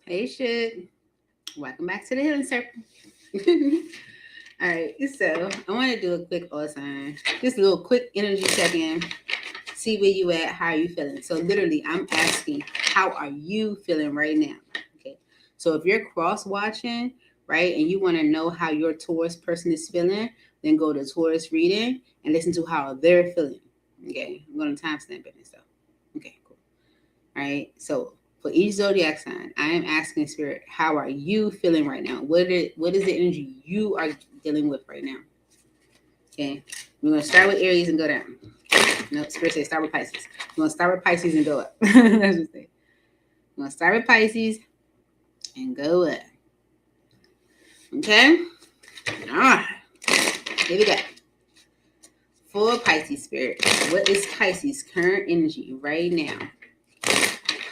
Hey, shit. Welcome back to the Healing Circle. All right, so I want to do a quick all sign, just a little quick energy check in. See where you at, how are you feeling? So literally, I'm asking, how are you feeling right now? Okay. So if you're cross watching, right, and you want to know how your Taurus person is feeling, then go to Taurus reading and listen to how they're feeling. Okay. I'm going to timestamp it and stuff. Okay, cool. All right. So for each zodiac sign, I am asking Spirit, how are you feeling right now? What is the energy you are dealing with right now? Okay. We're gonna start with Aries and go down. No, Spirit says start with Pisces. We're gonna start with Pisces and go up. That's just it. We're gonna start with Pisces and go up. Okay. All right. Here we go. For Pisces Spirit, what is Pisces current energy right now?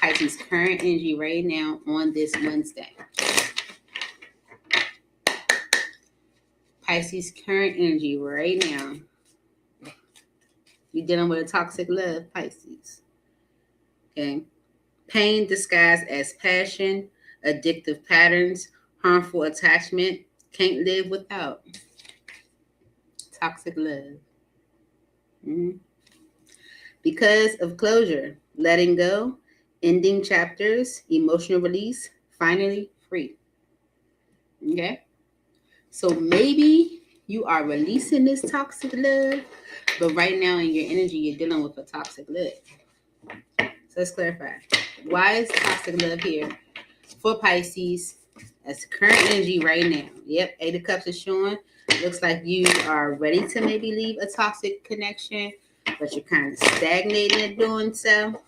Pisces current energy right now on this Wednesday. Pisces current energy right now. You're dealing with a toxic love, Pisces. Okay. Pain disguised as passion, addictive patterns, harmful attachment, can't live without. Toxic love. Mm-hmm. Because of closure, letting go, ending chapters, emotional release, finally free. Okay? So maybe you are releasing this toxic love, but right now in your energy, you're dealing with a toxic love. So let's clarify. Why is toxic love here for Pisces? That's current energy right now. Yep, Eight of Cups is showing. Looks like you are ready to maybe leave a toxic connection, but you're kind of stagnating in doing so.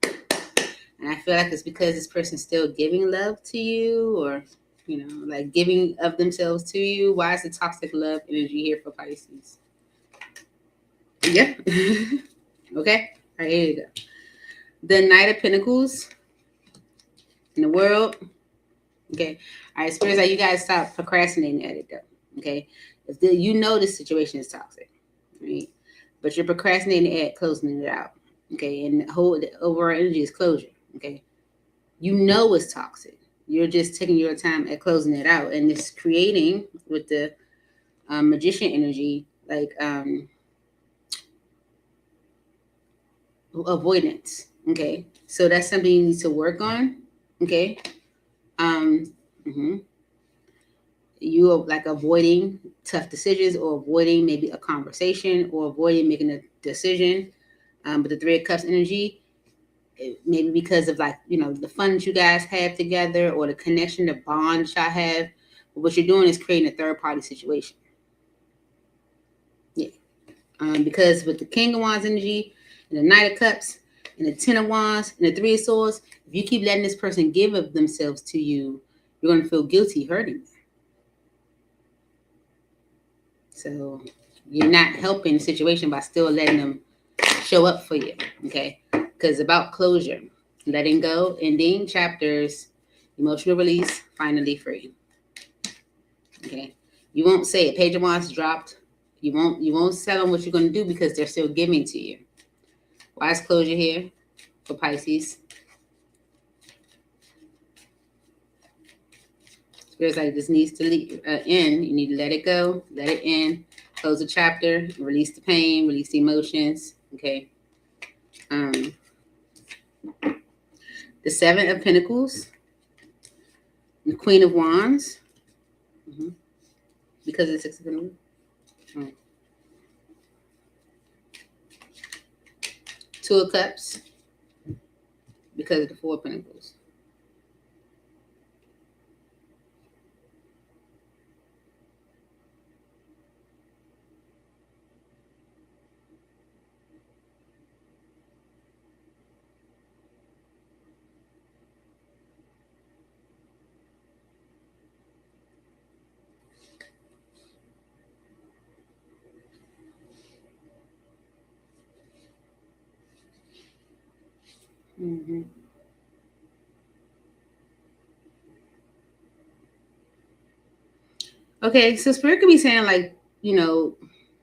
And I feel like it's because this person's still giving love to you, or like giving of themselves to you. Why is the toxic love energy here for Pisces? Yeah. Okay. All right, here you go. The Knight of Pentacles in the world. Okay. All right, Spirits, like you guys stop procrastinating at it though. Okay. If you know this situation is toxic, right? But you're procrastinating at closing it out. Okay. And the overall energy is closure. Okay. You know it's toxic. You're just taking your time at closing it out. And it's creating with the magician energy, like avoidance. Okay. So that's something you need to work on. Okay. Mm-hmm. You are like avoiding tough decisions, or avoiding maybe a conversation, or avoiding making a decision. But the Three of Cups energy, maybe because of like, the fun that you guys have together, or the connection, the bond y'all have. But what you're doing is creating a third party situation. Yeah. Because with the King of Wands energy and the Knight of Cups and the Ten of Wands and the Three of Swords, if you keep letting this person give of themselves to you, you're going to feel guilty hurting them. So you're not helping the situation by still letting them show up for you, okay? Because about closure, letting go, ending chapters, emotional release, finally free. Okay, you won't say it. Page of Wands dropped. You won't tell them what you're going to do because they're still giving to you. Why is closure here for Pisces? Spirits like this needs to end. You need to let it go, let it end, close the chapter, release the pain, release the emotions. Okay. The Seven of Pentacles, the Queen of Wands, because of the Six of Pentacles. Two of Cups, because of the Four of Pentacles. Mm-hmm. Okay, so Spirit could be saying like, the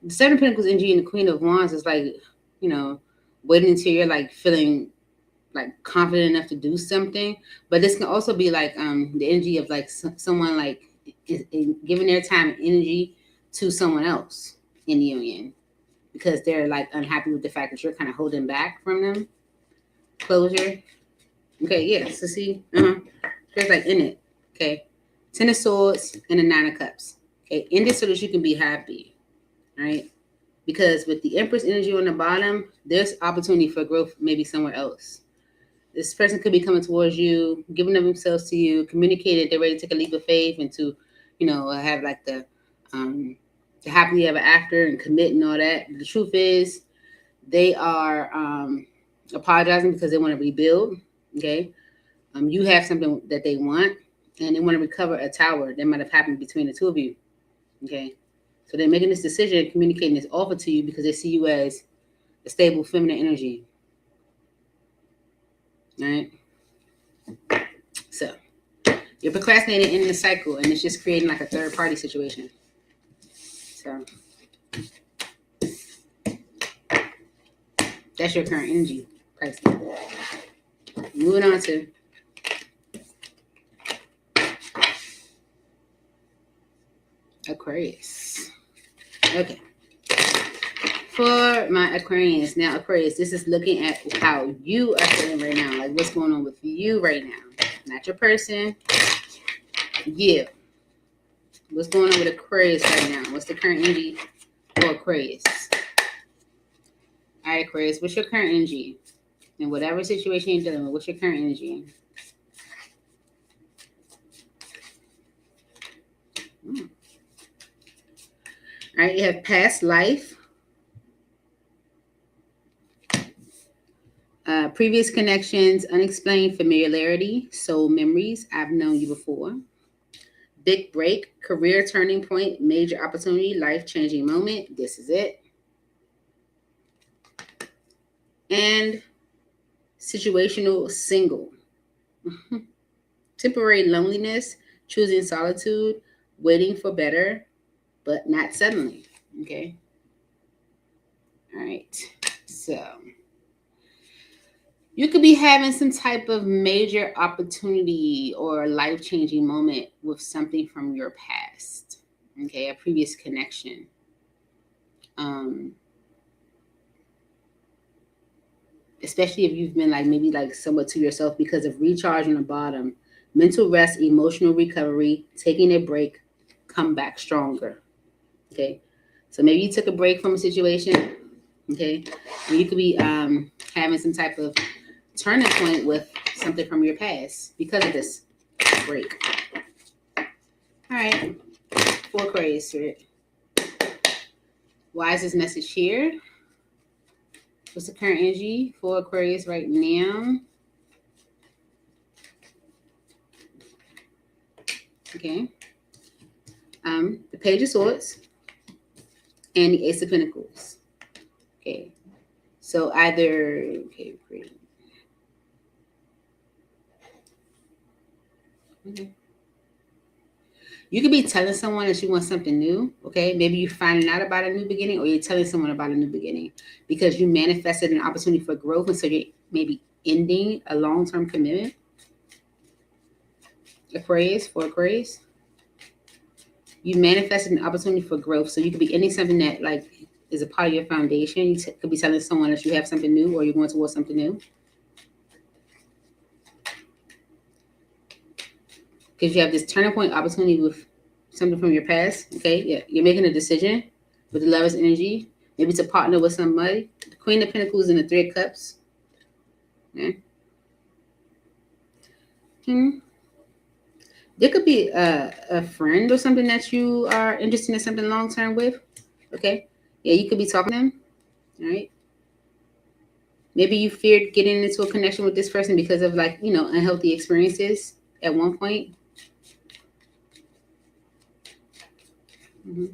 Seven of Pentacles energy and the Queen of Wands is like, waiting until you're like feeling like confident enough to do something. But this can also be like the energy of like someone like giving their time and energy to someone else in the union because they're like unhappy with the fact that you're kind of holding back from them. Closure. Okay, yeah. So see, there's like in it. Okay, 10 of Swords and a 9 of Cups. Okay, end it so that you can be happy. All right, because with the Empress energy on the bottom, there's opportunity for growth maybe somewhere else. This person could be coming towards you, giving of themselves to you, communicating they're ready to take a leap of faith and to, have like the happily ever after and commit and all that. The truth is, they are apologizing because they want to rebuild. Okay, you have something that they want, and they want to recover a tower that might have happened between the two of you. Okay, so they're making this decision, communicating this offer to you because they see you as a stable feminine energy. All right. So you're procrastinating in the cycle, and it's just creating like a third party situation. So that's your current energy, Pisces. Moving on to Aquarius. Okay. For my Aquarius, now Aquarius, this is looking at how you are feeling right now, like what's going on with you right now, not your person, you. What's going on with Aquarius right now? What's the current energy for Aquarius? All right, Aquarius, what's your current energy? In whatever situation you're dealing with, what's your current energy? All right, you have past life. Previous connections, unexplained familiarity, soul memories. I've known you before. Big break, career turning point, major opportunity, life-changing moment. This is it. And situational single. Temporary loneliness, choosing solitude, waiting for better, but not suddenly. Okay. All right. So you could be having some type of major opportunity or life-changing moment with something from your past. Okay, a previous connection. Especially if you've been like maybe like somewhat to yourself because of recharge on the bottom, mental rest, emotional recovery, taking a break, come back stronger. Okay, so maybe you took a break from a situation. Okay, and you could be having some type of turning point with something from your past because of this break. All right, for Aquarius spirit, why is this message here? What's the current energy for Aquarius right now? Okay. The Page of Swords and the Ace of Pentacles. Okay. So either, okay, great. Okay. You could be telling someone that you want something new, okay? Maybe you're finding out about a new beginning, or you're telling someone about a new beginning because you manifested an opportunity for growth, and so you're maybe ending a long-term commitment. Aquarius, for Aquarius. You manifested an opportunity for growth, so you could be ending something that like is a part of your foundation. You could be telling someone that you have something new, or you're going towards something new. Because you have this turning point opportunity with something from your past. Okay, yeah, you're making a decision with the Lover's energy, maybe to partner with somebody. The Queen of Pentacles and the Three of Cups. Okay. There could be a friend or something that you are interested in something long term with. Okay, yeah, you could be talking to them. All right. Maybe you feared getting into a connection with this person because of like unhealthy experiences at one point. Mm-hmm.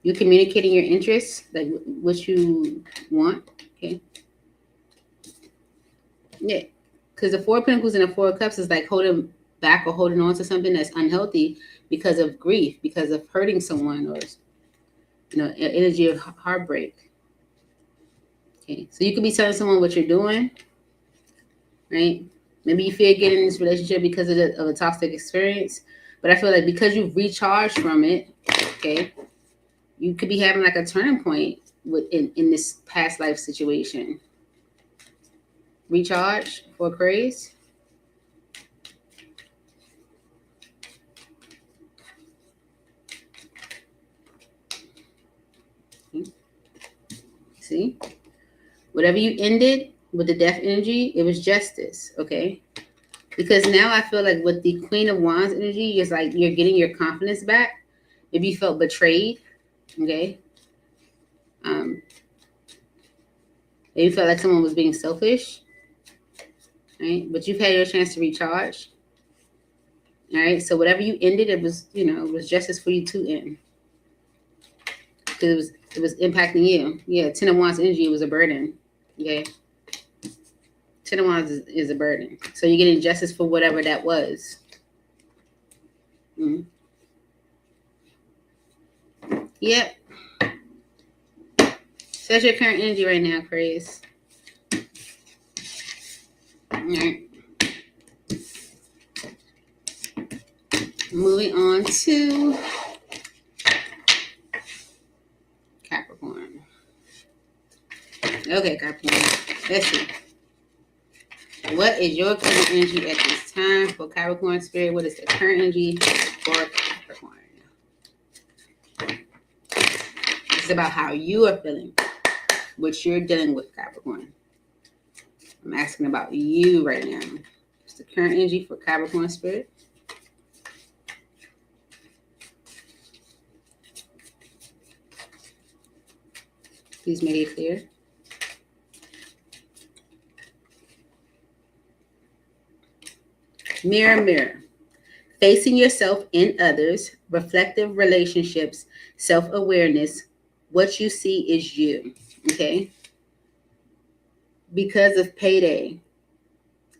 You're communicating your interests, like what you want. Okay. Yeah. Because the Four of Pentacles and the Four of Cups is like holding back or holding on to something that's unhealthy because of grief, because of hurting someone, or energy of heartbreak. Okay. So you could be telling someone what you're doing. right? Maybe you fear getting in this relationship because of a toxic experience, but I feel like because you've recharged from it, okay, you could be having like a turning point in this past life situation. Recharge for Aquarius. See, whatever you ended with the death energy, it was justice, okay? Because now I feel like with the Queen of Wands energy, it's like you're getting your confidence back. Maybe you felt betrayed, okay? Maybe you felt like someone was being selfish, right? But you've had your chance to recharge, all right? So whatever you ended, it was, it was justice for you to end. Because it was impacting you. Yeah, Ten of Wands energy was a burden, okay? Ten of Wands is a burden. So you're getting justice for whatever that was. Mm-hmm. Yep. So that's your current energy right now, Aquarius. All right. Moving on to Capricorn. Okay, Capricorn. Let's see. What is your current energy at this time for Capricorn spirit? What is the current energy for Capricorn? It's about how you are feeling, what you're dealing with, Capricorn. I'm asking about you right now. It's the current energy for Capricorn spirit. Please make it clear. Mirror, mirror. Facing yourself in others, reflective relationships, self-awareness. What you see is you, okay? Because of payday,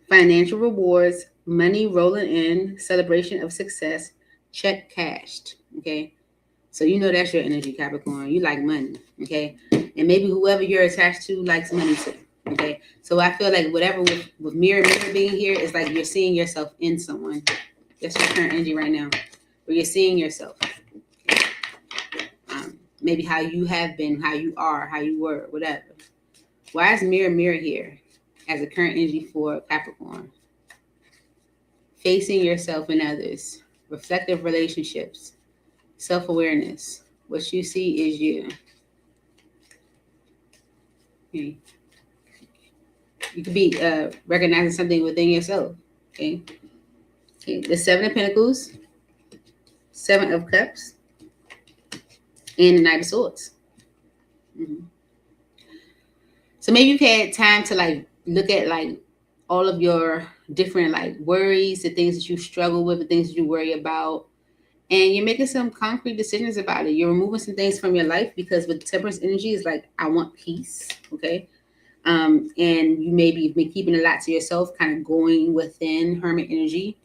financial rewards, money rolling in, celebration of success, check cashed, okay? So you know that's your energy, Capricorn. You like money, okay? And maybe whoever you're attached to likes money too, okay? So I feel like whatever with mirror being here is like you're seeing yourself in someone. That's your current energy right now, where you're seeing yourself. Maybe how you have been, how you are, how you were, whatever. Why is mirror here as a current energy for Capricorn? Facing yourself and others, reflective relationships, self-awareness. What you see is you. Okay. You could be recognizing something within yourself. Okay. The Seven of Pentacles, Seven of Cups, and the Knight of Swords. Mm-hmm. So maybe you've had time to like look at like all of your different like worries, the things that you struggle with, the things that you worry about, and you're making some concrete decisions about it. You're removing some things from your life because with Temperance energy is like, I want peace, okay? And you maybe have been keeping a lot to yourself, kind of going within Hermit energy.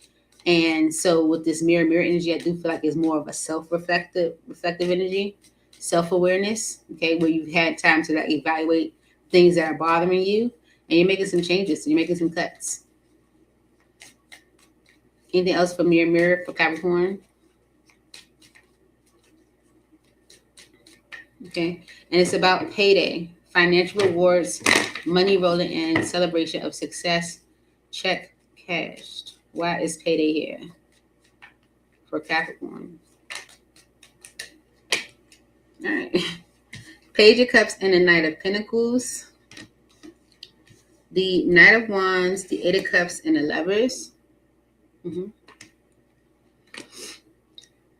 And so with this mirror energy, I do feel like it's more of a reflective energy, self-awareness, okay, where you've had time to like evaluate things that are bothering you, and you're making some changes, so you're making some cuts. Anything else for mirror for Capricorn? Okay, and it's about payday, financial rewards, money rolling in, celebration of success, check cashed. Why is payday here for Capricorn? All right. Page of Cups and the Knight of Pentacles. The Knight of Wands, the Eight of Cups, and the Lovers. Mm-hmm.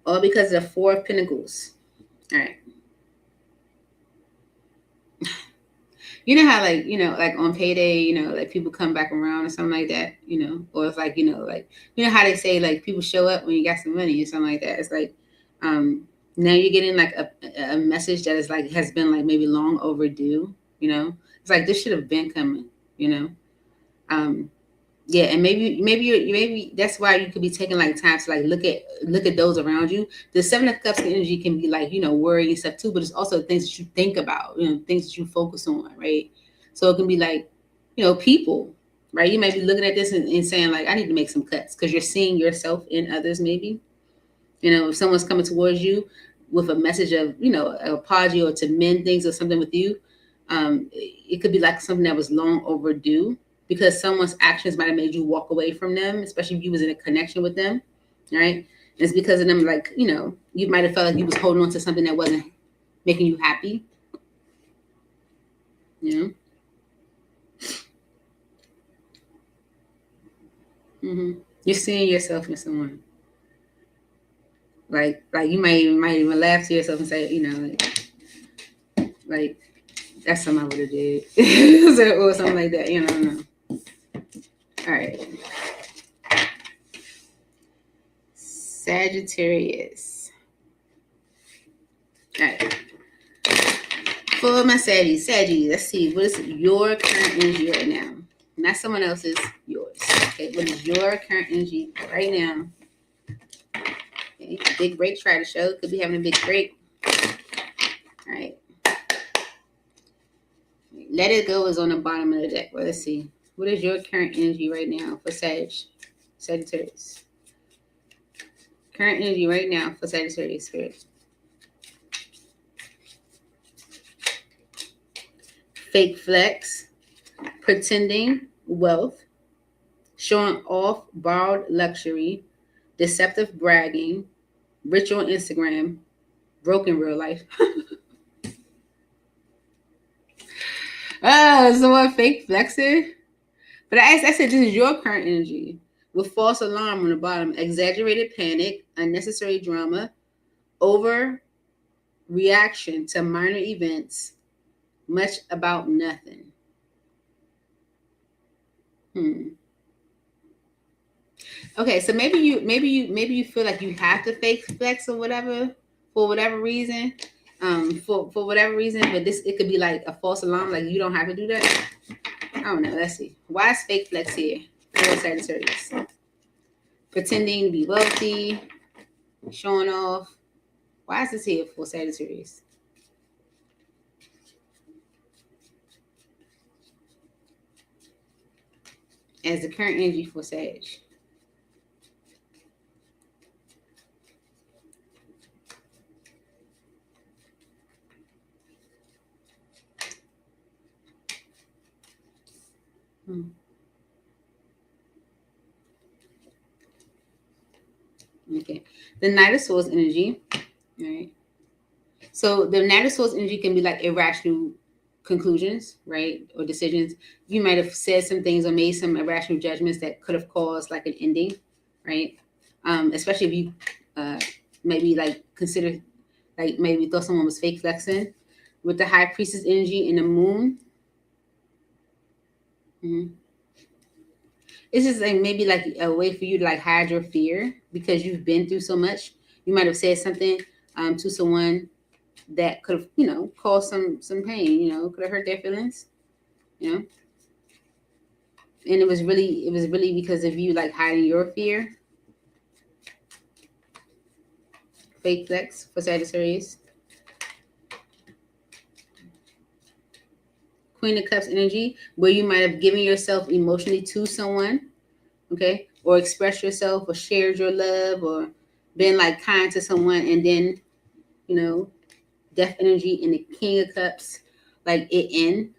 All because of the Four of Pentacles. All right. You know how like, like on payday, like people come back around or something like that, or it's like, like, how they say like people show up when you got some money or something like that. It's like, now you're getting like a message that is like, has been like maybe long overdue, it's like, this should have been coming, yeah. And maybe that's why you could be taking like time to like look at those around you. The Seven of Cups energy can be like, worry and stuff too, but it's also things that you think about, things that you focus on, right? So it can be like, people, right? You might be looking at this and saying like, I need to make some cuts because you're seeing yourself in others. Maybe, if someone's coming towards you with a message of, an apology or to mend things or something with you, it could be like something that was long overdue because someone's actions might have made you walk away from them, especially if you was in a connection with them, right? And it's because of them, like, you might have felt like you was holding on to something that wasn't making you happy, You're seeing yourself in someone. Like you might even laugh to yourself and say, like that's something I would have did, or something like that. No. All right. Sagittarius. All right. For my Saggies, let's see. What is your current energy right now? Not someone else's, yours. Okay. What is your current energy right now? Okay. Big break try to show. Could be having a big break. All right. Let It Go is on the bottom of the deck. Well, let's see. What is your current energy right now for Sagittarius? Current energy right now for Sagittarius spirit. Fake flex, pretending wealth, showing off borrowed luxury, deceptive bragging, rich on Instagram, broken real life. Someone fake flexing? But I said this is your current energy. With false alarm on the bottom, exaggerated panic, unnecessary drama, over reaction to minor events, much about nothing. Okay, so maybe you feel like you have to fake flex or whatever for whatever reason. For whatever reason, but it could be like a false alarm, like you don't have to do that. I don't know. Let's see. Why is fake flex here for Sagittarius? Pretending to be wealthy, showing off. Why is this here for Sagittarius? As the current energy for Sag. Okay. The Knight of Swords energy. All right. So the Knight of Swords energy can be like irrational conclusions, right? Or decisions. You might have said some things or made some irrational judgments that could have caused like an ending, right? Especially if you maybe like consider, like maybe thought someone was fake flexing. With the High Priestess energy and the Moon. It's just like maybe like a way for you to like hide your fear because you've been through so much. You might have said something to someone that could have, caused some pain, could have hurt their feelings, and it was really because of you like hiding your fear. Fake flex for Sagittarius. Queen of Cups energy, where you might have given yourself emotionally to someone, okay, or expressed yourself or shared your love or been like kind to someone, and then, Death energy in the King of Cups, like it in.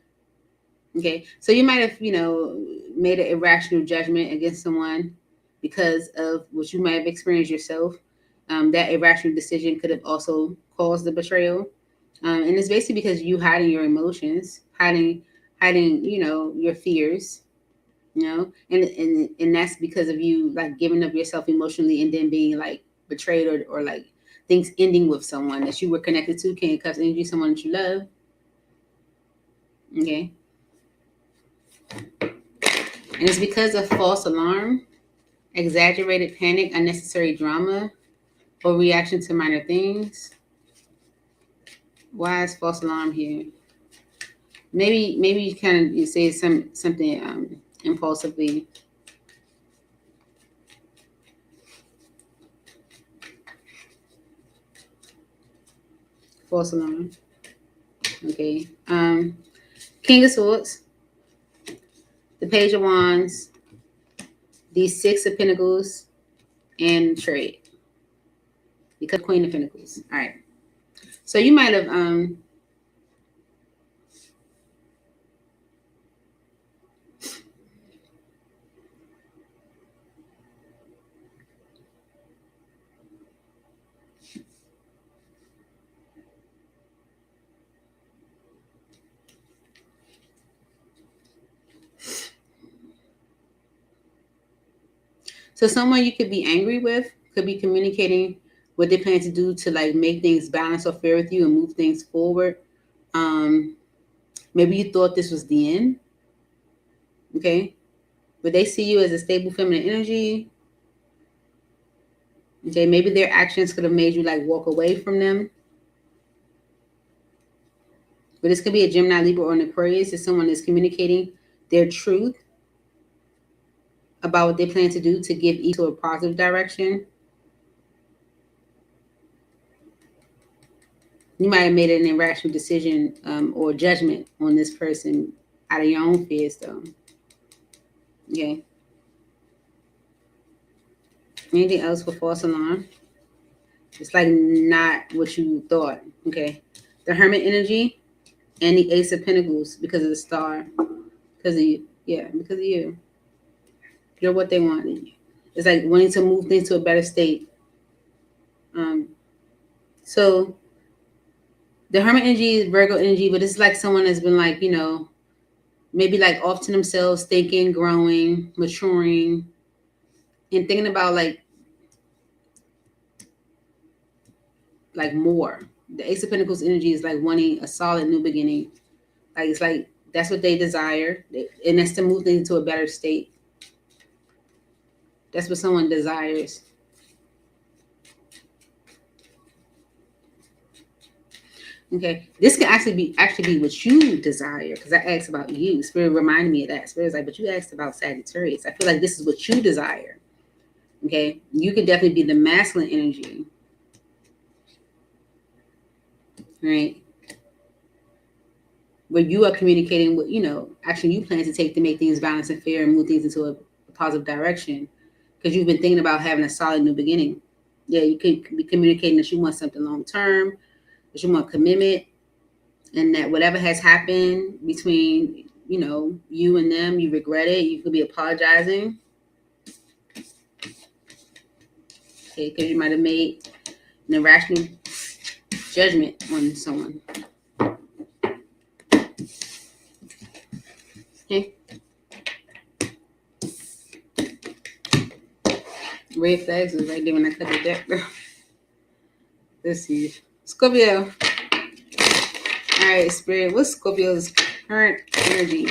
Okay, so you might have, made an irrational judgment against someone because of what you might have experienced yourself. That irrational decision could have also caused the betrayal, and it's basically because you hiding your emotions, hiding, your fears, and that's because of you like giving up yourself emotionally and then being like betrayed or like things ending with someone that you were connected to. King of Cups energy, someone that you love. Okay. And it's because of false alarm, exaggerated panic, unnecessary drama, or reaction to minor things. Why is false alarm here? Maybe you say something impulsively. False alarm. Okay. King of Swords. the Page of Wands, the Six of Pentacles, and trade. Because Queen of Pentacles. All right. So you might have so someone you could be angry with could be communicating what they plan to do to like make things balance or fair with you and move things forward. Maybe you thought this was the end. Okay. But they see you as a stable feminine energy. Okay, maybe their actions could have made you like walk away from them. But this could be a Gemini, Libra, or an Aquarius if someone is communicating their truth about what they plan to do to give each to a positive direction. You might have made an irrational decision or judgment on this person out of your own fears, though. Okay. Anything else for false alarm? It's like not what you thought. Okay. The Hermit energy and the Ace of Pentacles because of the star. Because of you. Yeah, because of you. You're what they want. It's like wanting to move things to a better state. So the Hermit energy is Virgo energy, but it's like someone has been like, maybe like off to themselves, thinking, growing, maturing, and thinking about like more. The Ace of Pentacles energy is like wanting a solid new beginning. Like it's like that's what they desire, and that's to move things to a better state. That's what someone desires. Okay, this can actually be what you desire, because I asked about you. Spirit reminded me of that. Spirit's like, but you asked about Sagittarius. I feel like this is what you desire. Okay, you could definitely be the masculine energy, right? Where you are communicating what action you plan to take to make things balanced and fair and move things into a positive direction, because you've been thinking about having a solid new beginning. Yeah, you could be communicating that you want something long term, that you want commitment, and that whatever has happened between you and them, you regret it. You could be apologizing, okay, because you might have made an irrational judgment on someone. Okay. Red flags is right there when I cut the deck. Let's see. Scorpio. All right, Spirit. What's Scorpio's current energy?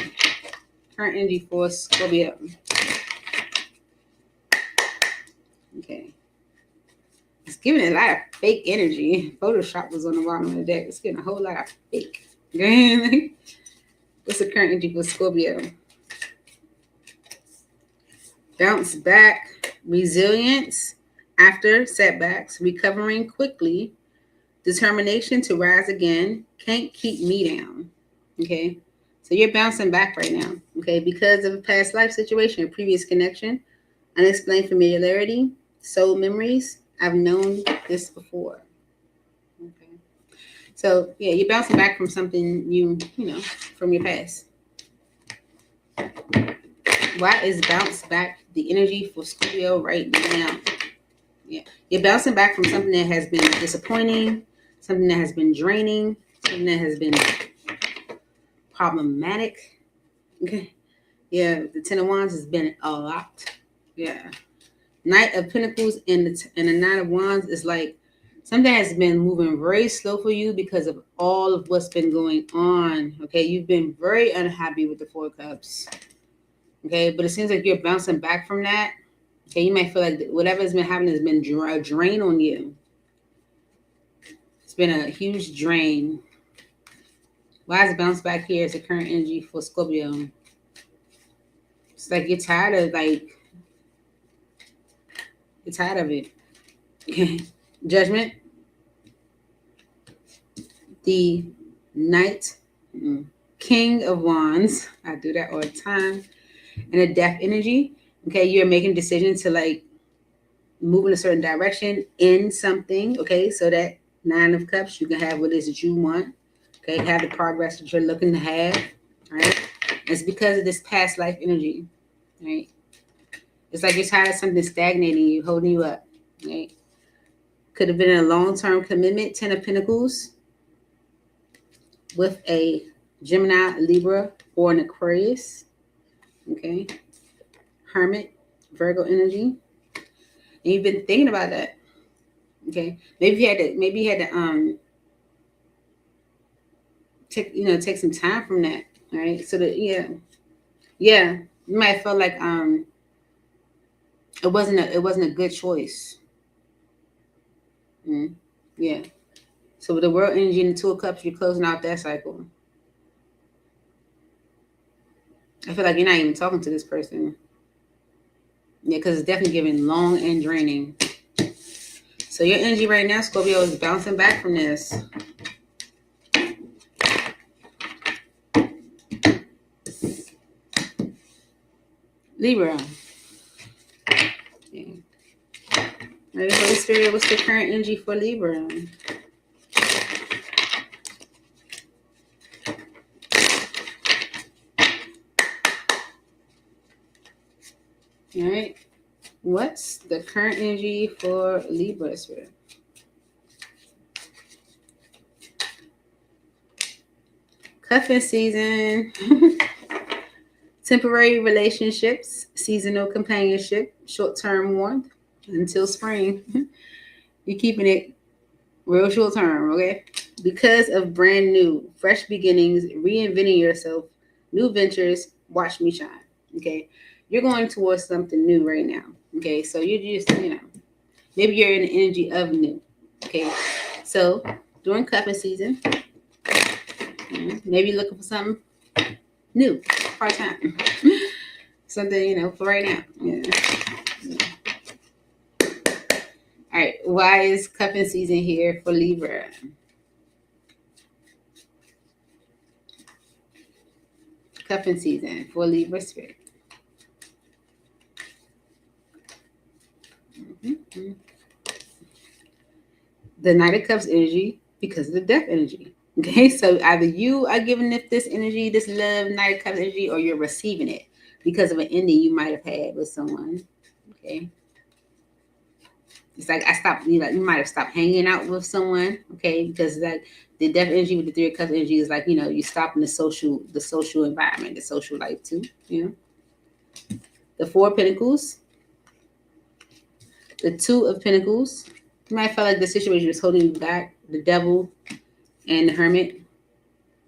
Current energy for Scorpio. Okay. It's giving a lot of fake energy. Photoshop was on the bottom of the deck. It's getting a whole lot of fake. What's the current energy for Scorpio? Bounce back, resilience after setbacks, recovering quickly, determination to rise again, can't keep me down. Okay, so you're bouncing back right now. Okay, because of a past life situation, a previous connection, unexplained familiarity, soul memories. I've known this before. Okay, so yeah, you're bouncing back from something from your past. Why is bounce back the energy for Scorpio right now? Yeah, you're bouncing back from something that has been disappointing, something that has been draining, something that has been problematic. Okay, yeah, the Ten of Wands has been a lot. Yeah, Knight of Pentacles and the Nine of Wands is like something has been moving very slow for you because of all of what's been going on. Okay, you've been very unhappy with the Four of Cups. Okay, but it seems like you're bouncing back from that. Okay, you might feel like whatever has been happening has been a drain on you. It's been a huge drain. Why is bounce back here as the current energy for Scorpio? It's like you're tired of it. Okay, Judgment. The Knight, King of Wands. I do that all the time. And a death energy, okay, you're making decisions to like move in a certain direction in something, okay? So that 9 of Cups, you can have what it is that you want, okay? Have the progress that you're looking to have, right? It's because of this past life energy, right? It's like you're tired of something stagnating you, holding you up, right? Could have been a long-term commitment, 10 of Pentacles, with a Gemini, Libra, or an Aquarius, okay? Hermit, Virgo energy. And you've been thinking about that, okay? Maybe you had to take some time from that, right? So that you might have felt like it wasn't a good choice. Yeah. So with the World energy and the 2 of Cups, you're closing out that cycle. I feel like you're not even talking to this person. Yeah, because it's definitely giving long and draining. So your energy right now, Scorpio, is bouncing back from this. Libra. Yeah. All right, Holy Spirit, what's the current energy for Libra? All right. What's the current energy for Libra, Spirit? Cuffing season. Temporary relationships, seasonal companionship, short-term warmth until spring. You're keeping it real short-term, okay? Because of brand new, fresh beginnings, reinventing yourself, new ventures, watch me shine, okay? You're going towards something new right now, okay? So you're just, maybe you're in the energy of new, okay? So during cuffing season, maybe looking for something new, part-time. Something, for right now. Yeah. All right. Why is cuffing season here for Libra? Cuffing season for Libra spirit. Mm-hmm. The Knight of Cups energy because of the death energy. Okay. So either you are giving this energy, this love, Knight of Cups energy, or you're receiving it because of an ending you might have had with someone. Okay. It's like you might have stopped hanging out with someone, okay? Because like the death energy with the 3 of Cups energy is like, you stop in the social environment, the social life too, The 4 of Pentacles, the 2 of Pentacles. You might feel like the situation was holding you back, the Devil and the Hermit.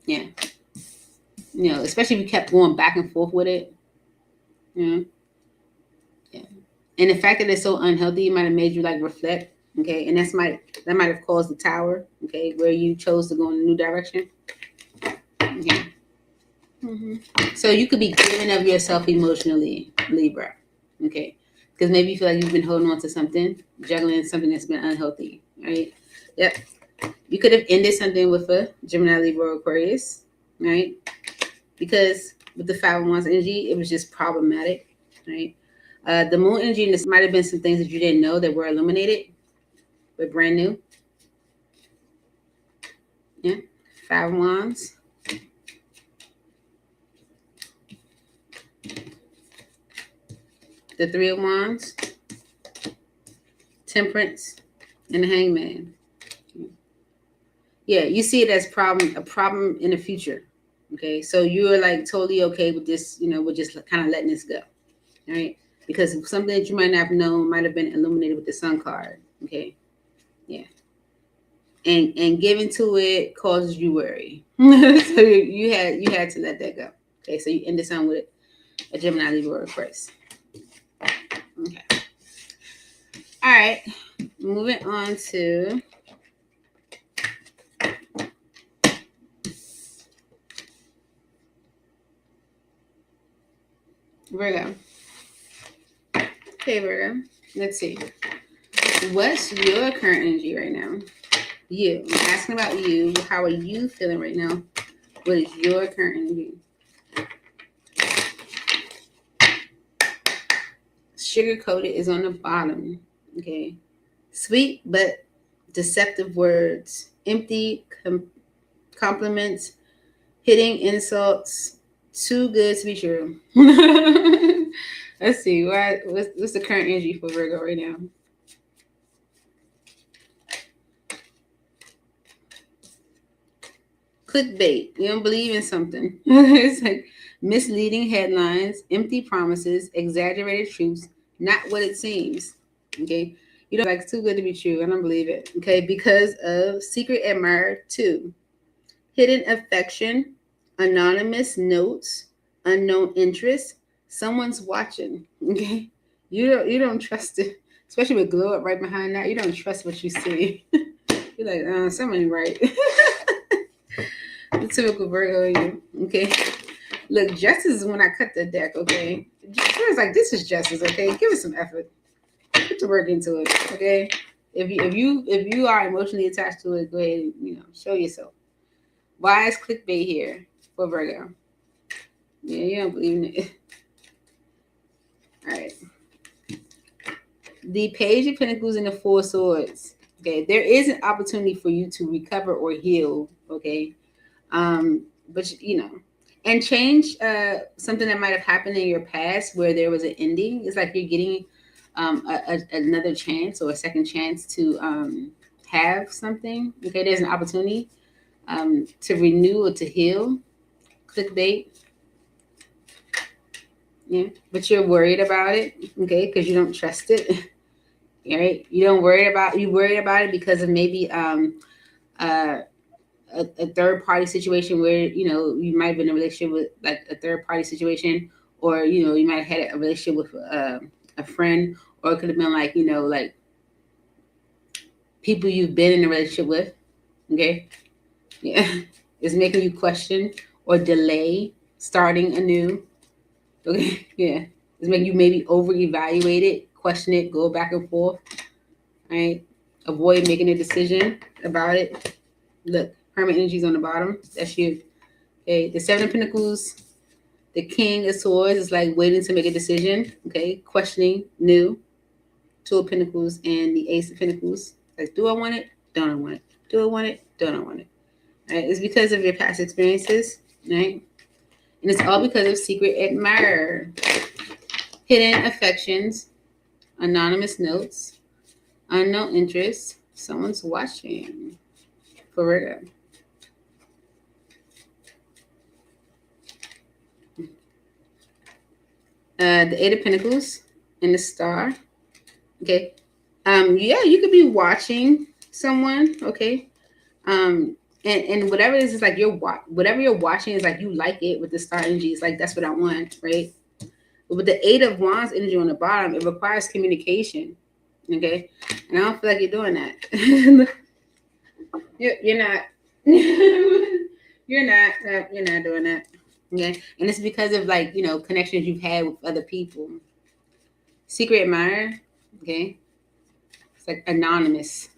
Yeah. Especially if you kept going back and forth with it. Yeah. And the fact that it's so unhealthy might have made you like reflect. Okay, and that might have caused the Tower. Okay, where you chose to go in a new direction. Yeah. Mm-hmm. So you could be giving of yourself emotionally, Libra. Okay, because maybe you feel like you've been holding on to something, juggling something that's been unhealthy. Right. Yep. You could have ended something with a Gemini, Libra, or Aquarius. Right. Because with the 5 of Wands energy, it was just problematic. Right. The Moon energy, and this might have been some things that you didn't know that were illuminated, but brand new. Yeah. 5 of Wands. The 3 of Wands. Temperance. And the Hangman. Yeah, you see it as a problem in the future. Okay. So you're like totally okay with this, with just kind of letting this go. All right. Because something that you might not have known might have been illuminated with the Sun card. Okay. Yeah. And giving to it causes you worry. So you had to let that go. Okay, so you ended something with a Gemini, Libra, or Aquarius. Okay. All right. Moving on to Virgo. Okay, Virgo. Let's see. What's your current energy right now? You. I'm asking about you. How are you feeling right now? What is your current energy? Sugar-coated is on the bottom. Okay. Sweet but deceptive words. Empty compliments. Hitting insults. Too good to be true. Let's see. What's the current energy for Virgo right now? Clickbait. You don't believe in something. It's like misleading headlines, empty promises, exaggerated truths, not what it seems. Okay. You don't like too good to be true. I don't believe it. Okay. Because of secret admirer 2. Hidden affection, anonymous notes, unknown interest, someone's watching. Okay. You don't trust it. Especially with glow up right behind that. You don't trust what you see. You're like, something right. The typical Virgo in you. Okay. Look, justice is when I cut the deck, okay? It's like, this is justice, okay? Give it some effort. Put the work into it, okay? If you are emotionally attached to it, go ahead and, show yourself. Why is clickbait here for Virgo? Yeah, you don't believe in it. All right. The Page of Pentacles and the Four Swords. Okay, there is an opportunity for you to recover or heal, okay? But and change something that might have happened in your past where there was an ending. It's like you're getting another chance or a second chance to have something. Okay, there's an opportunity to renew or to heal. Clickbait. Yeah, but you're worried about it, okay, because you don't trust it. Right? You worry about it because of maybe a third party situation where you might have been in a relationship with like a third party situation, or you might have had a relationship with a friend, or it could have been like like people you've been in a relationship with. Okay, yeah, it's making you question or delay starting anew. Okay, yeah, it's making you maybe over evaluate it, question it, go back and forth. Right, avoid making a decision about it. Look. Hermit energy's on the bottom. That's you. Okay. The Seven of Pentacles, the King of Swords is like waiting to make a decision. Okay. Questioning, new. Two of Pentacles and the Ace of Pentacles. Like, do I want it? Don't I want it? Do I want it? Don't I want it? Right. It's because of your past experiences. Right. And it's all because of secret admirer. Hidden affections, anonymous notes, unknown interests, someone's watching. For Virgo. The Eight of Pentacles and the Star. Okay. Yeah, you could be watching someone. Okay. And whatever it is like whatever you're watching is like you like it with the Star energy. It's like that's what I want, right? But with the Eight of Wands energy on the bottom, it requires communication. Okay. And I don't feel like you're doing that. you're not. You're not doing that. Okay. And it's because of like, connections you've had with other people. Secret admirer. Okay. It's like anonymous.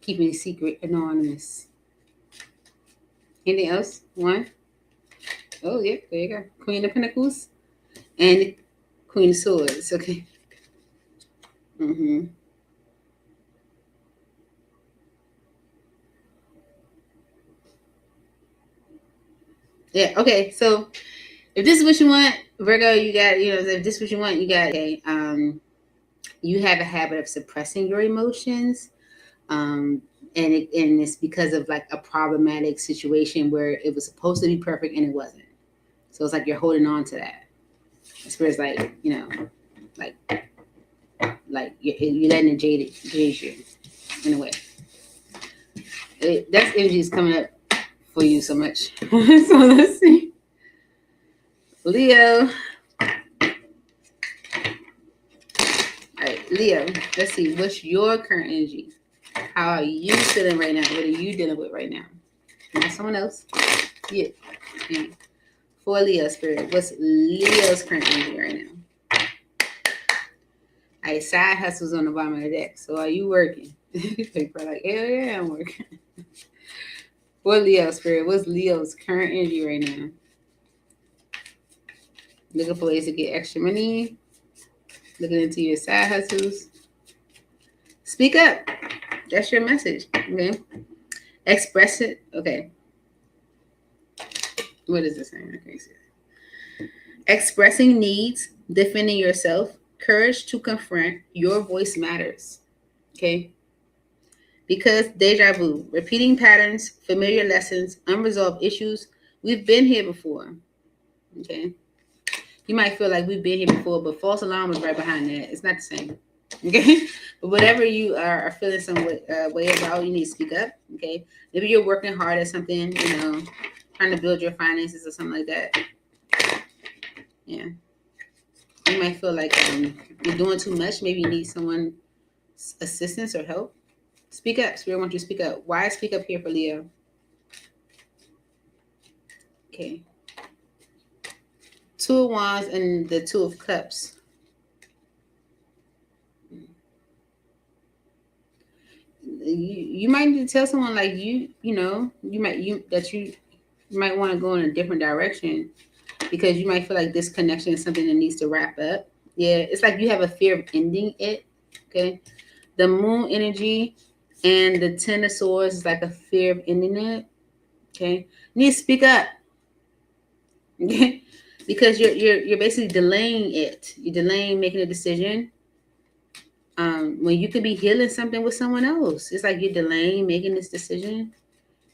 Keeping a secret, anonymous. Anything else? One. Oh yeah, there you go. Queen of Pentacles and Queen of Swords. Okay. Mm-hmm. Yeah. Okay. So if this is what you want, Virgo, you got. If this is what you want, you got. Okay. You have a habit of suppressing your emotions. And it's because of like a problematic situation where it was supposed to be perfect and it wasn't. So it's like you're holding on to that. Spirit's like, like you're letting it jade you in a way. That's energy is coming up for you so much. So let's see. Leo. All right, Leo. Let's see. What's your current energy? How are you feeling right now? What are you dealing with right now? Not someone else. Yeah. For Leo Spirit, what's Leo's current energy right now? All right, side hustles on the bottom of the deck. So are you working? People are like, hell yeah, I'm working. For Leo Spirit, what's Leo's current energy right now? Looking for ways to get extra money. Looking into your side hustles. Speak up. That's your message. Okay. Express it. Okay. What is this saying? Okay. Expressing needs, defending yourself, courage to confront, your voice matters. Okay. Because deja vu, repeating patterns, familiar lessons, unresolved issues. We've been here before. Okay. You might feel like we've been here before, but false alarm was right behind that. It's not the same. Okay. But whatever you are feeling some way about, you need to speak up. Okay. Maybe you're working hard at something, trying to build your finances or something like that. Yeah. You might feel like you're doing too much. Maybe you need someone's assistance or help. Speak up. Spirit wants you to speak up. Why speak up here for Leo? Okay. Two of Wands and the Two of Cups. You might need to tell someone like you might want to go in a different direction because you might feel like this connection is something that needs to wrap up. Yeah, it's like you have a fear of ending it. Okay. The Moon energy and the Ten of Swords is like a fear of ending it. Okay. You need to speak up. Okay. Because you're basically delaying it. You're delaying making a decision. When you could be healing something with someone else. It's like you're delaying making this decision.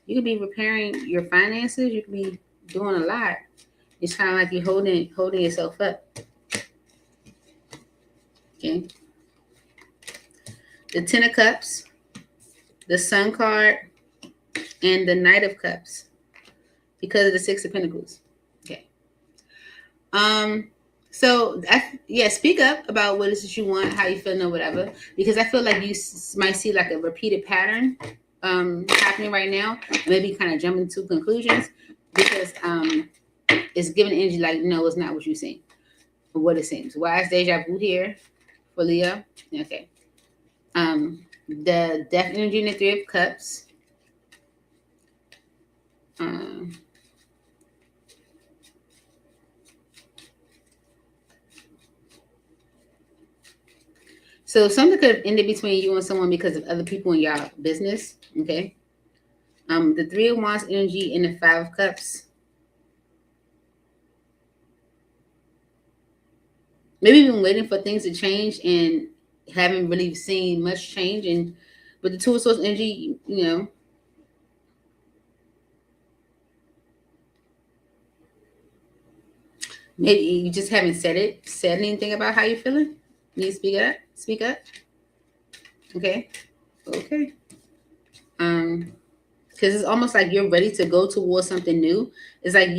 You could be repairing your finances. You could be doing a lot. It's kind of like you're holding yourself up. Okay. The Ten of Cups, the Sun card, and the Knight of Cups. Because of the Six of Pentacles. Okay. So speak up about what it is that you want, how you feeling or whatever. Because I feel like you might see like a repeated pattern happening right now. Maybe kind of jumping to conclusions because it's giving energy like, no, it's not what you think or what it seems. Why is deja vu here for Leo? Okay. The Death energy and the Three of Cups. So something could have ended between you and someone because of other people in your business. Okay. The Three of Wands energy and the Five of Cups. Maybe you've been waiting for things to change and haven't really seen much change. And with the Two of Swords energy, maybe you just haven't said anything about how you're feeling. You need to speak up. Speak up. Okay. Okay. Because it's almost like you're ready to go towards something new. It's like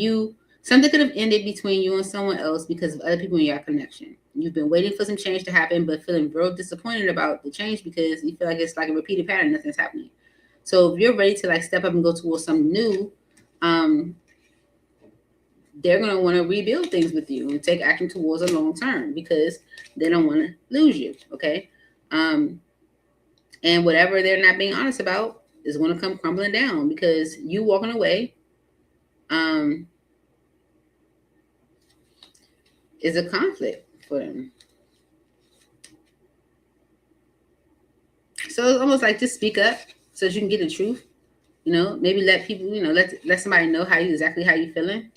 something could have ended between you and someone else because of other people in your connection. You've been waiting for some change to happen, but feeling real disappointed about the change because you feel like it's like a repeated pattern, nothing's happening. So if you're ready to like step up and go towards something new, they're going to want to rebuild things with you and take action towards a long term because they don't want to lose you. Okay. And whatever they're not being honest about is going to come crumbling down because you walking away is a conflict for them. So it's almost like just speak up so that you can get the truth. Maybe let people, let somebody know exactly how you're feeling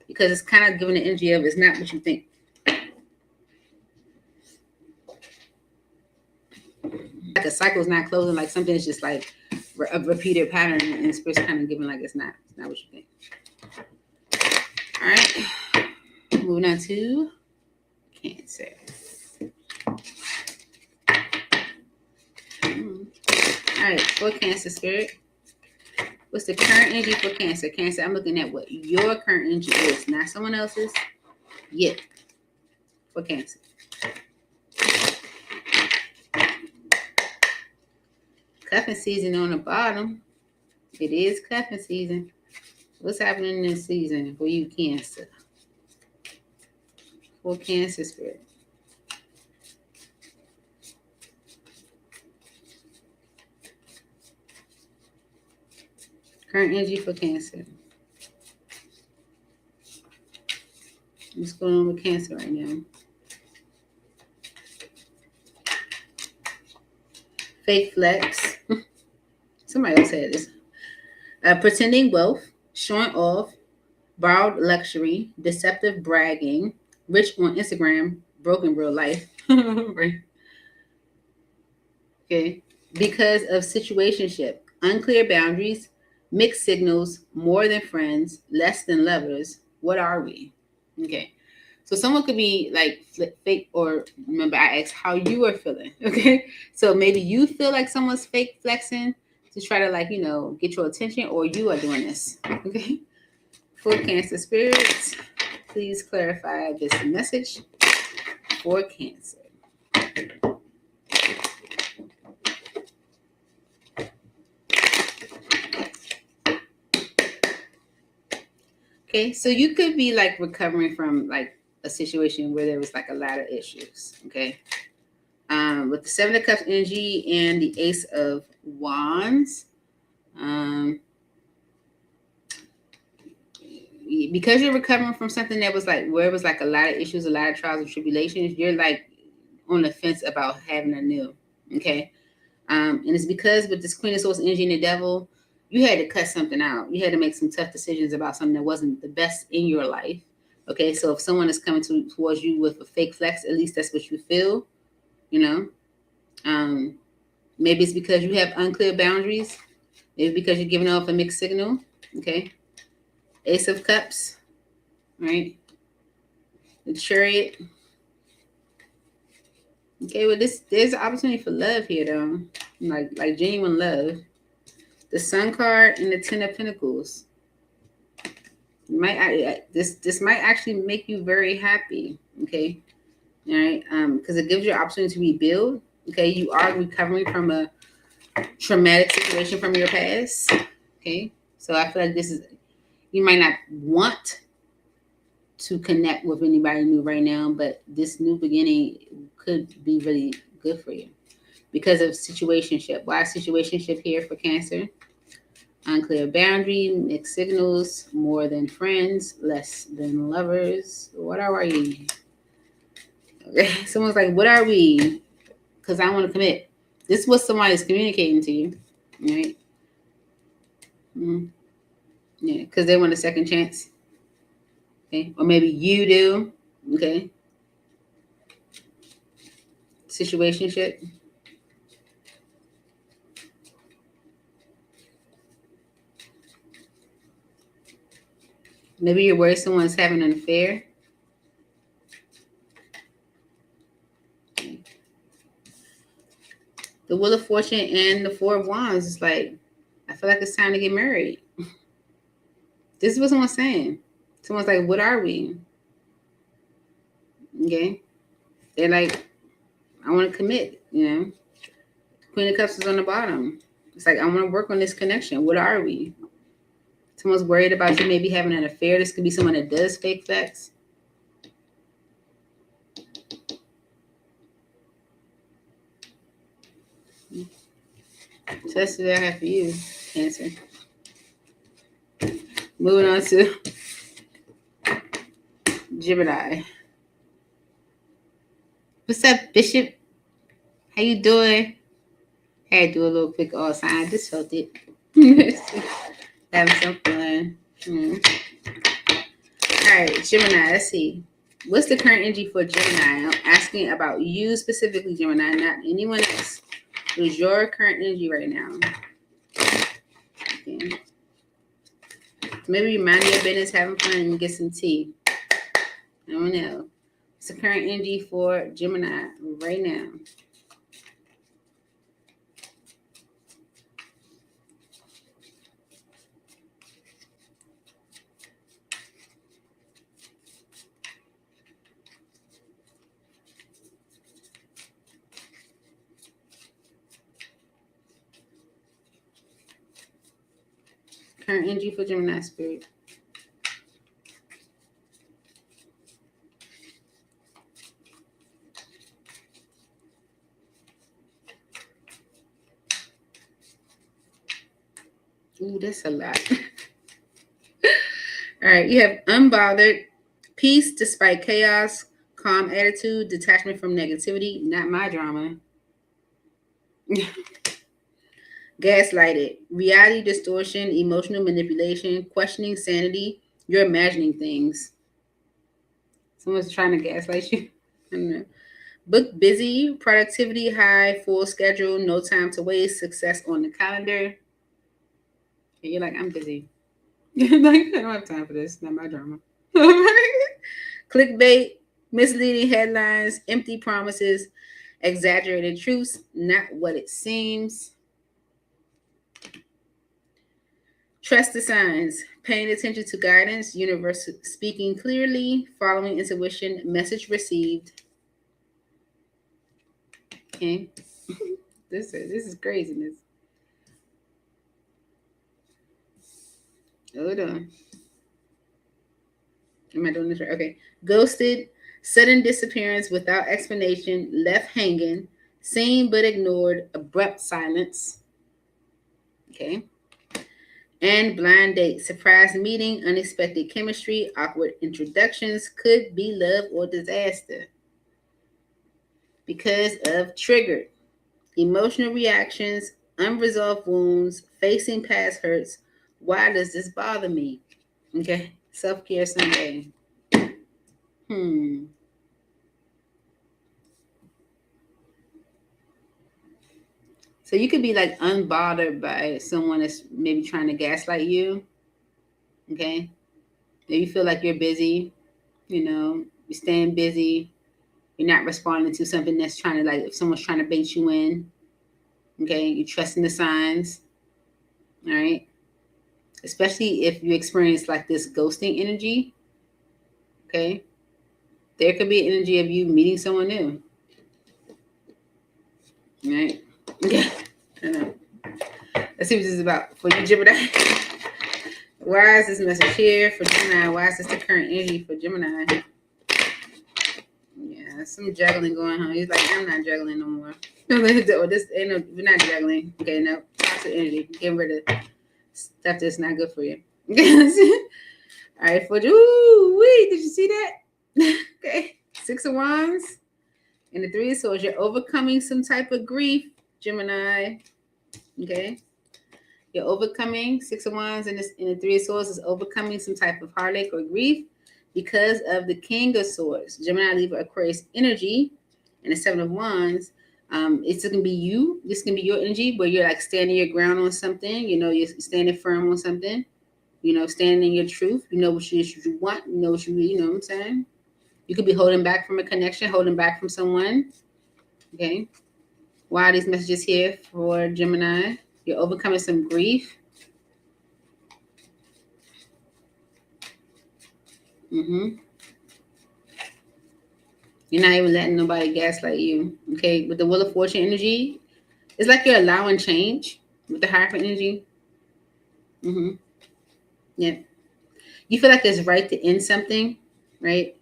because it's kind of giving the energy of it's not what you think. Like a cycle is not closing, like something is just like a repeated pattern and it's kind of giving like it's not what you think. All right, moving on to Cancer. All right, for Cancer spirit, what's the current energy for Cancer? Cancer, I'm looking at what your current energy is, not someone else's. Yet for Cancer. Cuffing season on the bottom. It is cuffing season. What's happening in this season for you, Cancer? For Cancer spirit. Current energy for Cancer. What's going on with Cancer right now? Fake flex. Somebody else said this. Pretending wealth, showing off, borrowed luxury, deceptive bragging, rich on Instagram, broke in real life. Right. Okay. Because of situationship, unclear boundaries, mixed signals, more than friends, less than lovers. What are we? Okay. So someone could be like fake, or remember I asked how you were feeling. Okay. So maybe you feel like someone's fake flexing to try to, like, get your attention, or you are doing this. Okay. For Cancer spirits, please clarify this message for Cancer. Okay, so you could be like recovering from like a situation where there was like a lot of issues. Okay, with the Seven of Cups energy and the Ace of Wands, because you're recovering from something that was like where it was like a lot of issues, a lot of trials and tribulations, you're like on the fence about having a new. Okay, and it's because with this Queen of Swords energy and the Devil, you had to cut something out. You had to make some tough decisions about something that wasn't the best in your life. Okay, so if someone is coming towards you with a fake flex, at least that's what you feel. Maybe it's because you have unclear boundaries. Maybe because you're giving off a mixed signal. Okay, Ace of Cups, right? The Chariot. Okay, well, there's an opportunity for love here, though, like genuine love. The Sun card and the Ten of Pentacles. This might actually make you very happy. Okay, all right, because it gives you an opportunity to rebuild. Okay, you are recovering from a traumatic situation from your past. Okay, so I feel like you might not want to connect with anybody new right now, but this new beginning could be really good for you because of situationship. Why situationship here for Cancer? Unclear boundary, mixed signals, more than friends, less than lovers. What are we? Okay. Someone's like, what are we? Because I want to commit. This is what somebody's communicating to you, right? Mm-hmm. Yeah, because they want a second chance. Okay, or maybe you do. Okay, situationship. Maybe you're worried someone's having an affair. Okay. The Wheel of Fortune and the Four of Wands is like, I feel like it's time to get married. This is what someone's saying. Someone's like, what are we? Okay. They're like, I want to commit, Queen of Cups is on the bottom. It's like, I want to work on this connection. What are we? Someone's worried about you maybe having an affair. This could be someone that does fake flex. So that's what I have for you, Cancer. Moving on to Gemini. What's up, Bishop? How you doing? I had to do a little quick all sign. I just felt it. Having some fun. All right, Gemini, let's see. What's the current energy for Gemini? I'm asking about you specifically, Gemini, not anyone else. What is your current energy right now? Okay. Maybe you mind your business, having fun, and get some tea. I don't know. What's the current energy for Gemini right now? Current energy for Gemini spirit. Ooh, that's a lot. All right, you have unbothered, Peace despite chaos, calm attitude, detachment from negativity, not my drama. Gaslighted, reality distortion, emotional manipulation, questioning sanity, you're imagining things. Someone's trying to gaslight you. I don't know. Book busy, productivity high, full schedule, no time to waste, success on the calendar. And you're like, I'm busy. Like, I don't have time for this. Not my drama. Clickbait, misleading headlines, empty promises, exaggerated truths, not what it seems. Trust the signs, paying attention to guidance, universe speaking clearly, following intuition, message received. Okay. This is craziness. Hold on. Am I doing this right? Okay. Ghosted, sudden disappearance without explanation, left hanging, seen but ignored, abrupt silence. Okay. And blind date, surprise meeting, unexpected chemistry, awkward introductions, could be love or disaster. Because of triggered, emotional reactions, unresolved wounds, facing past hurts. Why does this bother me? Okay. Self-care Sunday. So you could be like unbothered by someone that's maybe trying to gaslight you. Okay. Maybe you feel like you're busy, you're staying busy, you're not responding to something that's trying to, like, if someone's trying to bait you in. Okay. You're trusting the signs. All right. Especially if you experience like this ghosting energy. Okay. There could be an energy of you meeting someone new. Right? Yeah. I know. Let's see what this is about for you, Gemini. Why is this message here for Gemini? Why is this the current energy for Gemini? Yeah, some juggling going on. He's like, I'm not juggling no more. This ain't no, we're not juggling. Okay, no. Toxic energy. Get rid of stuff that's not good for you. All right, for you. Wait, did you see that? Okay. 6 of Wands and the 3 of Swords. You're overcoming some type of grief, Gemini. Okay. You're overcoming 6 of Wands and the 3 of Swords is overcoming some type of heartache or grief because of the King of Swords. Gemini, Libra, Aquarius energy and the 7 of Wands. It's going to be you. This can be your energy where you're like standing your ground on something. You're standing firm on something. Standing in your truth. You know what you want. You know what you know what I'm saying? You could be holding back from a connection, holding back from someone. Okay. Why are these messages here for Gemini? You're overcoming some grief. You're not even letting nobody gaslight you. Okay. With the Wheel of Fortune energy, it's like you're allowing change with the Hierophant energy. Yeah. You feel like it's right to end something, right?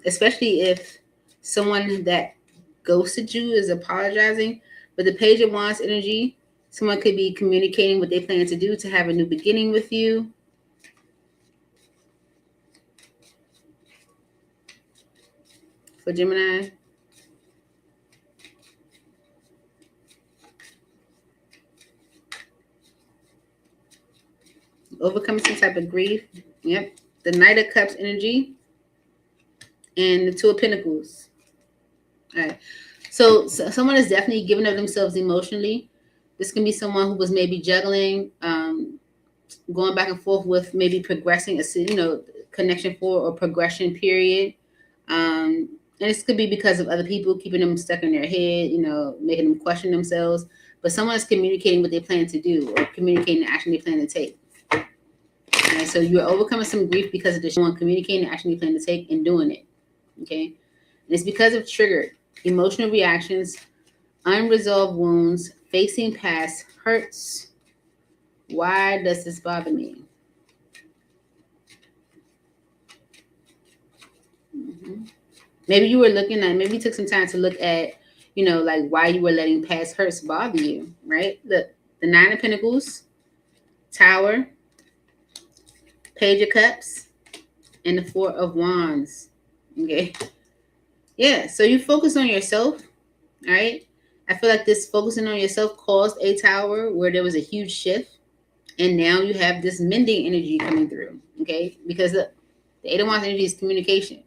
Especially if someone that ghosted you is apologizing. But the Page of Wands energy, someone could be communicating what they plan to do to have a new beginning with you. For Gemini. Overcoming some type of grief. Yep. The Knight of Cups energy. And the 2 of Pentacles. All right. So someone is definitely giving of themselves emotionally. This can be someone who was maybe juggling, going back and forth with maybe progressing a connection for or progression period. And this could be because of other people keeping them stuck in their head, making them question themselves. But someone is communicating what they plan to do or communicating the action they plan to take. Okay, so you're overcoming some grief because of this one communicating the action you plan to take and doing it. Okay. And it's because of triggered emotional reactions, unresolved wounds, facing past hurts. Why does this bother me? Maybe you were maybe you took some time to look at, like why you were letting past hurts bother you, right? Look, the 9 of Pentacles, Tower, Page of Cups, and the Four of Wands. Okay. Yeah, so you focus on yourself, all right? I feel like this focusing on yourself caused a tower where there was a huge shift, and now you have this mending energy coming through, okay? Because the Eight of Wands energy is communication.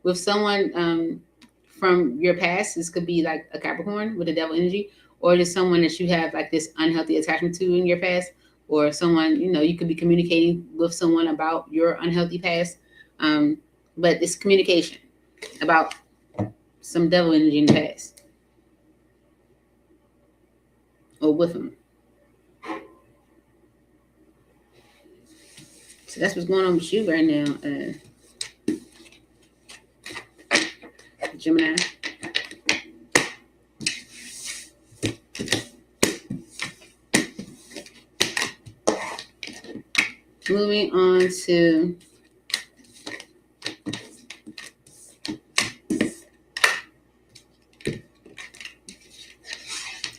With someone from your past, this could be like a Capricorn with the devil energy, or just someone that you have like this unhealthy attachment to in your past, or someone, you could be communicating with someone about your unhealthy past. But it's communication about some devil energy in the past or with them. So that's what's going on with you right now, Gemini. Moving on to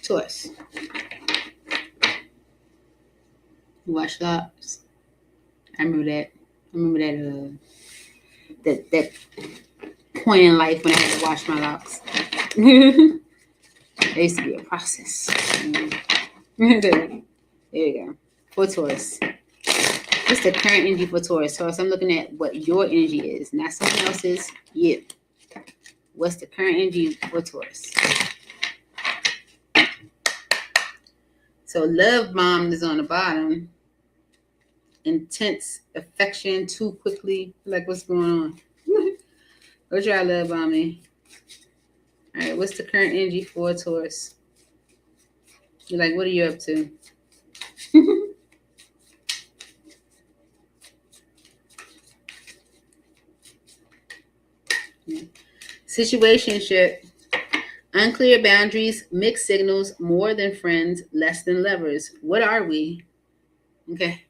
Taurus. Watch locks. I remember that. That point in life when I had to wash my locks. It used to be a process. There you go. For Taurus. What's the current energy for Taurus? Taurus, I'm looking at what your energy is, not someone else's. You. What's the current energy for Taurus? So love bomb is on the bottom. Intense affection too quickly. Like, what's going on? Go try love bombing. All right, what's the current energy for Taurus? You're like, what are you up to? Situationship. Unclear boundaries, mixed signals, more than friends, less than lovers. What are we? Okay.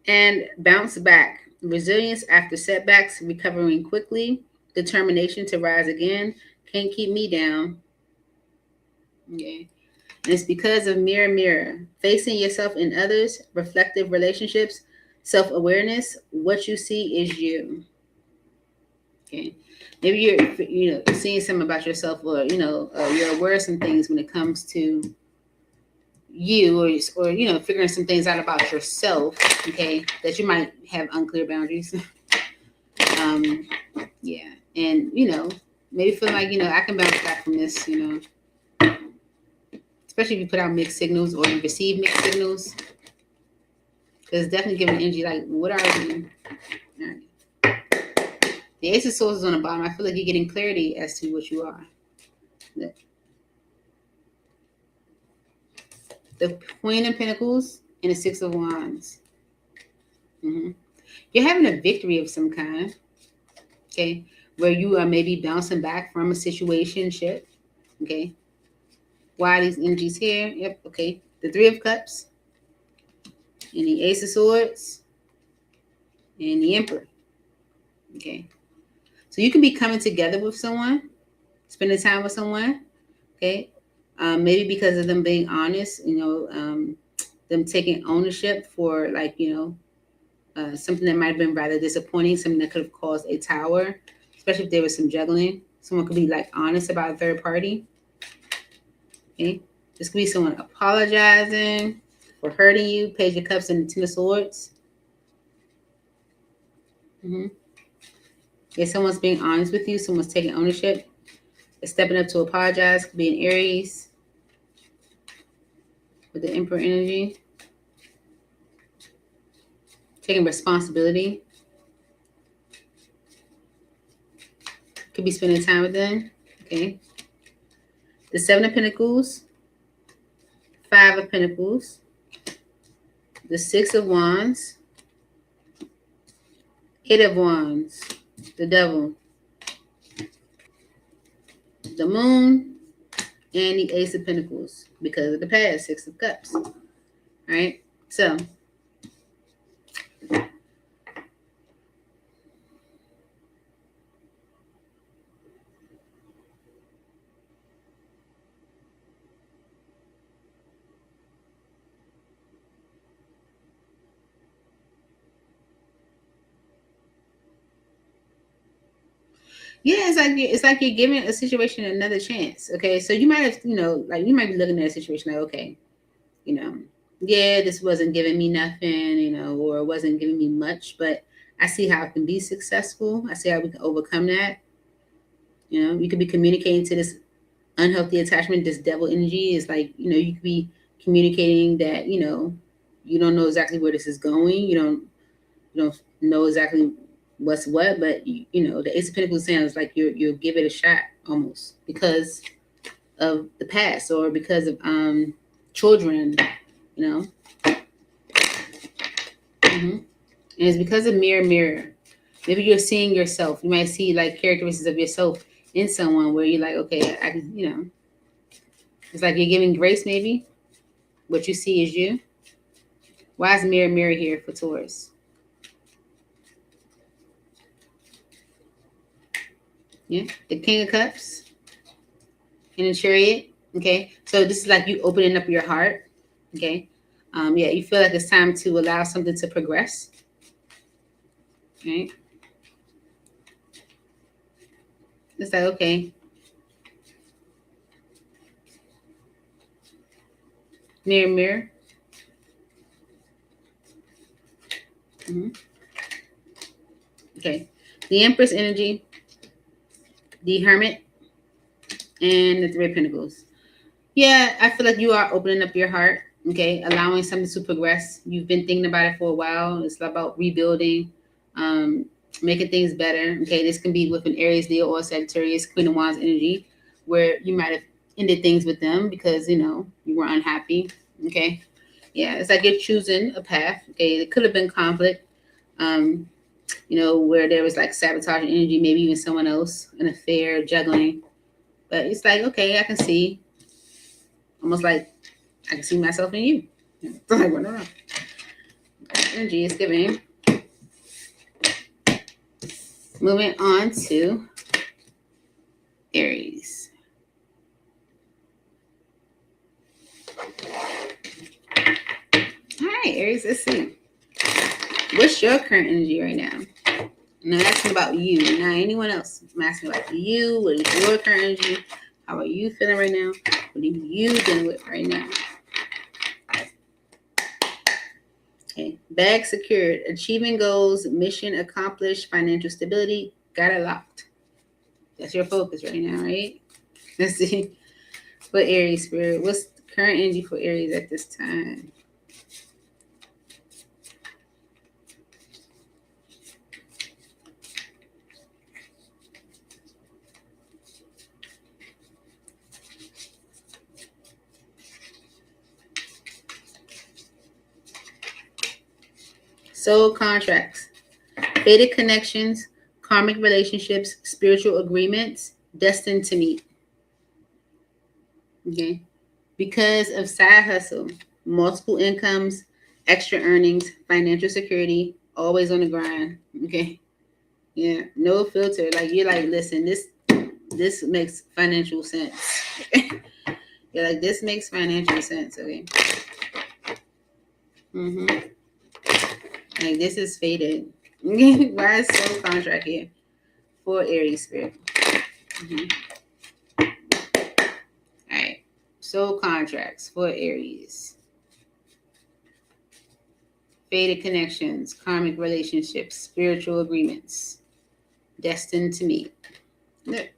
And bounce back. Resilience after setbacks, recovering quickly, determination to rise again. Can't keep me down. Okay. And it's because of mirror, mirror. Facing yourself in others, reflective relationships, self-awareness. What you see is you. Okay. Maybe you're seeing something about yourself, or you're aware of some things when it comes to you, or figuring some things out about yourself. Okay, that you might have unclear boundaries. Yeah, and maybe feel like I can bounce back from this. Especially if you put out mixed signals or you receive mixed signals, because it's definitely giving energy like, what are we? All right. The Ace of Swords is on the bottom. I feel like you're getting clarity as to what you are. The Queen of Pentacles and the Six of Wands. Mm-hmm. You're having a victory of some kind, okay, where you are maybe bouncing back from a situation, shit, okay. Why these energies here? Yep, okay. The Three of Cups and the Ace of Swords and the Emperor, okay. So you can be coming together with someone, spending time with someone, okay. Maybe because of them being honest, them taking ownership for something that might have been rather disappointing, something that could have caused a tower, especially if there was some juggling. Someone could be like honest about a third party. Okay, this could be someone apologizing for hurting you. Page of Cups and the Ten of Swords. Mm-hmm. Yeah, someone's being honest with you. Someone's taking ownership. They're stepping up to apologize. Could be an Aries with the Emperor energy. Taking responsibility. Could be spending time with them. Okay. The Seven of Pentacles. Five of Pentacles. The Six of Wands. Eight of Wands. The Devil. The Moon. And the Ace of Pentacles. Because of the past. Six of Cups. All right. So Yeah, it's like you're giving a situation another chance. Okay, so you might have, like you might be looking at a situation like, okay, you know, yeah, this wasn't giving me nothing, or it wasn't giving me much, but I see how I can be successful. I see how we can overcome that. You could be communicating to this unhealthy attachment, this devil energy. Is like, you could be communicating that, you don't know exactly where this is going. You don't know exactly what's what, but the Ace of Pentacles sounds like you'll give it a shot almost because of the past or because of children, you know. And it's because of mirror. Maybe you're seeing yourself. You might see like characteristics of yourself in someone where you're like, okay, I can, it's like you're giving grace. Maybe what you see is you. Why is mirror here for Taurus? Yeah, the King of Cups in the Chariot. Okay, so this is like you opening up your heart. Okay, yeah, you feel like it's time to allow something to progress. Right? It's like, okay, mirror. Okay, the Empress energy, the Hermit, and the Three of Pentacles. Yeah, I feel like you are opening up your heart, okay, allowing something to progress. You've been thinking about it for a while. It's about rebuilding, making things better. Okay, this can be with an Aries, Leo, or Sagittarius, Queen of Wands energy, where you might have ended things with them because you were unhappy. Okay, yeah, it's like you're choosing a path. Okay, it could have been conflict. Where there was like sabotage energy, maybe even someone else, an affair, juggling. But it's like, okay, I can see, almost like I can see myself in you. Like, what around. Energy is giving. Moving on to Aries. All right, Aries, let's see. What's your current energy right now? And I'm asking about you, not anyone else. I'm asking about you. What is your current energy? How are you feeling right now? What are you dealing with right now? Okay. Bag secured. Achieving goals. Mission accomplished. Financial stability. Got it locked. That's your focus right now, right? Let's see. For Aries, Spirit. What's the current energy for Aries at this time? Soul contracts. Fated connections. Karmic relationships. Spiritual agreements. Destined to meet. Okay. Because of side hustle, multiple incomes, extra earnings, financial security, always on the grind. Okay. Yeah. No filter. Like you're like, listen, this makes financial sense. You're like, this makes financial sense. Okay. Like this is fated. Why is soul contract here for Aries Spirit? All right. Soul contracts for Aries. Fated connections, karmic relationships, spiritual agreements, destined to meet. Look,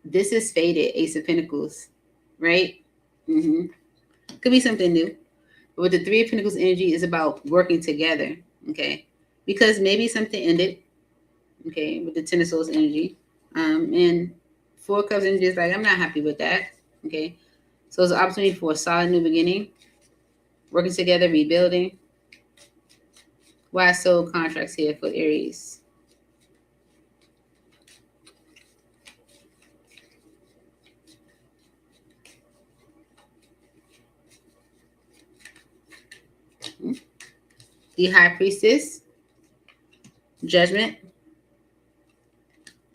this is fated, Ace of Pentacles, right? Could be something new. But with the Three of Pentacles energy, is about working together, okay? Because maybe something ended, okay, with the Ten of Swords energy. And Four of Cups energy is like, I'm not happy with that, okay? So it's an opportunity for a solid new beginning, working together, rebuilding. Why soul contracts here for Aries? The High Priestess, Judgment,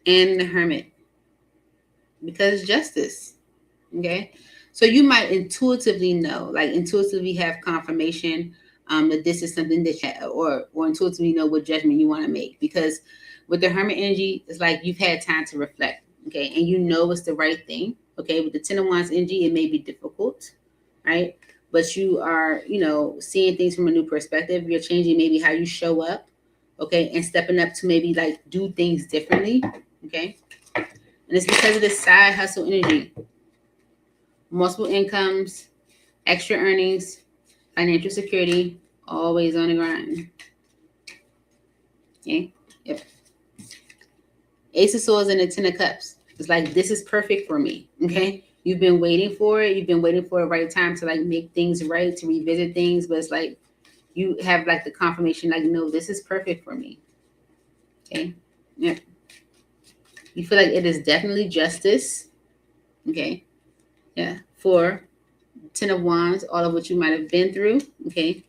and the Hermit. Because justice. Okay. So you might intuitively know, like intuitively have confirmation that this is something that you, or intuitively know what judgment you want to make. Because with the Hermit energy, it's like you've had time to reflect, okay, and you know it's the right thing, okay. With the Ten of Wands energy, it may be difficult, right? But you are, seeing things from a new perspective. You're changing maybe how you show up, okay, and stepping up to maybe like do things differently, okay. And it's because of this side hustle energy, multiple incomes, extra earnings, financial security, always on the grind. Okay. Yep. Ace of Swords and the Ten of Cups. It's like, this is perfect for me. Okay. You've been waiting for it. You've been waiting for the right time to like make things right, to revisit things. But it's like you have like the confirmation, like, no, this is perfect for me. Okay. Yep. You feel like it is definitely justice. Okay. Yeah. For Ten of Wands, all of what you might have been through. Okay.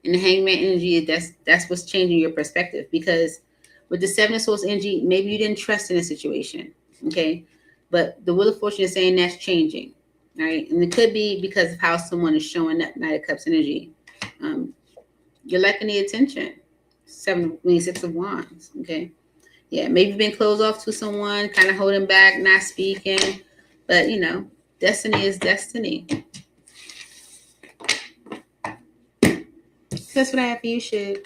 And the Hangman energy, that's what's changing your perspective. Because with the Seven of Swords energy, maybe you didn't trust in a situation, okay? But the Wheel of Fortune is saying that's changing, right? And it could be because of how someone is showing up. Knight of Cups energy, you're lacking the attention. Six of Wands, okay? Yeah, maybe you've been closed off to someone, kind of holding back, not speaking, but destiny is destiny. That's what I have for you, Shug.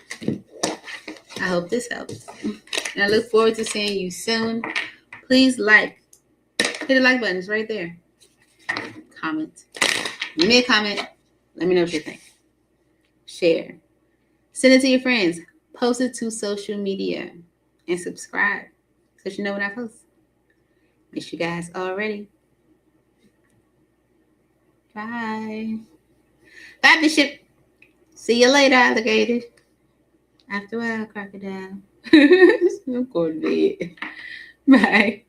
I hope this helps. And I look forward to seeing you soon. Please hit the like button. It's right there. Comment. Leave me a comment. Let me know what you think. Share. Send it to your friends. Post it to social media. And subscribe so you know when I post. Miss you guys already. Bye. Bye, Bishop. See you later, alligator. After a while, crocodile. I'm going to bed. Bye.